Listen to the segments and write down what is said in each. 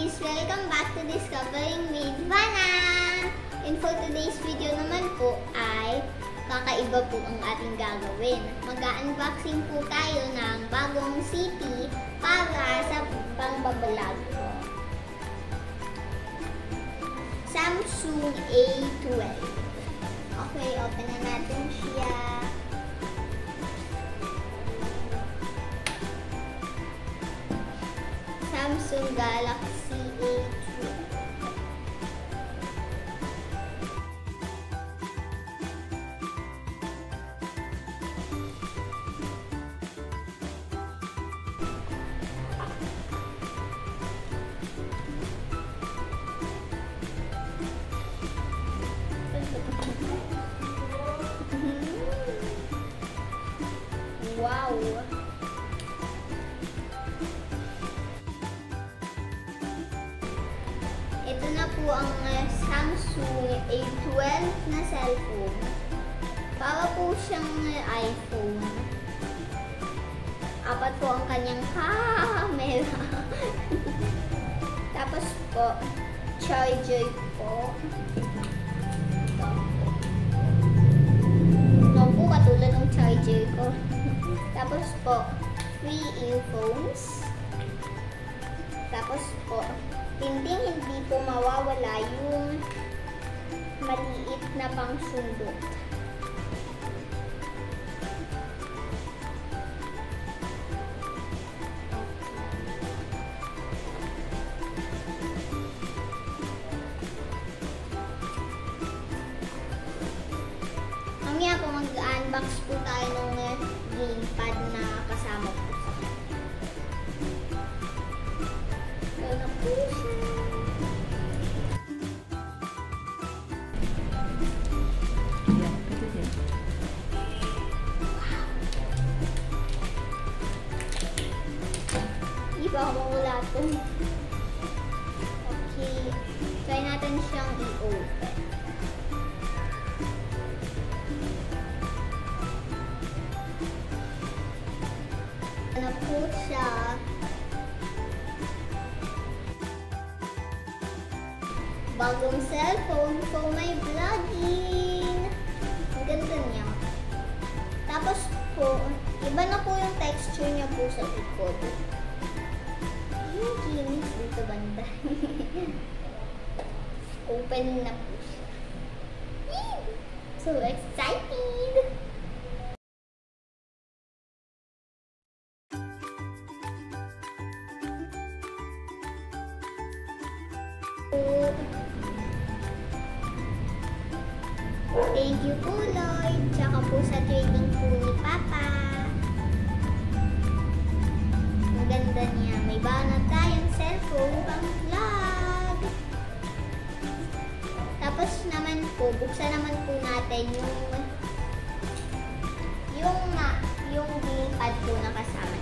Friends! Welcome back to Discovering with Vanna! And for today's video naman po ay kakaiba po ang ating gagawin. Mag-unboxing po tayo ng bagong city para sa pangbablog ko. Samsung A12. Okay, open na natin siya. Samsung Galaxy A12. Wow! Ito na po ang Samsung A12 na cellphone. Para po siyang iPhone. Apat po ang kanyang camera. Tapos po, charger po. Ito po, katulad ng charger ko. Tapos po, free earphones. Tapos po, hindi po mawawala yung maliit na pangsundot. Mamaya po mag-unbox po tayo ng gamepad na kasama po sa kanya. Ito na po siya. Hindi pa ako mawala ito. Okay. Try natin siyang i-open. Ano po siya? Bagong cellphone for my vlogging. Ang ganda niya. Tapos po, iba na po yung texture niya po sa likod. Yung kinis dito banda. Open na po siya. So excited! Thank you po, Lord. Tsaka po sa training po ni Papa. Ang ganda niya. May banat tayong cellphone pang vlog. Tapos naman po, buksan naman po natin yung gamepad po na kasama.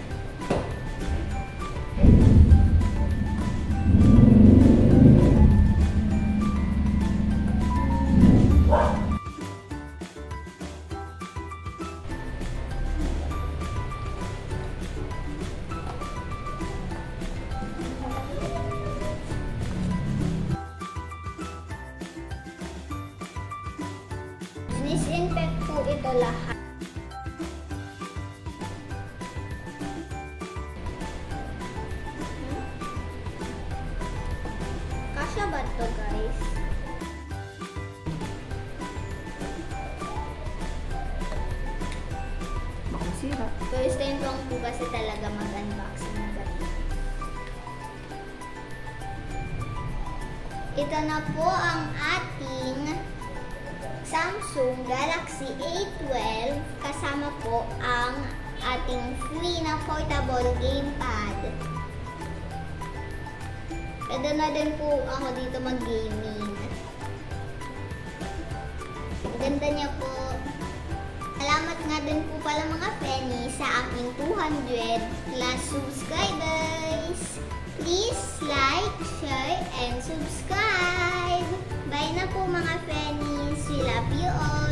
Disinfect po ito lahat. Kasya ba ito, guys? Makasira. First time ko po kasi talaga mag-unboxing ng ganito. Ito na po ang ating Samsung Galaxy A12, kasama po ang ating free na portable gamepad. Pwede na din po ako dito mag-gaming. Ganda niya po. Salamat nga din po pala mga Penny sa aking 200 plus subscribers. Please like, share, and subscribe. Bye na po mga Pennies. We love you all.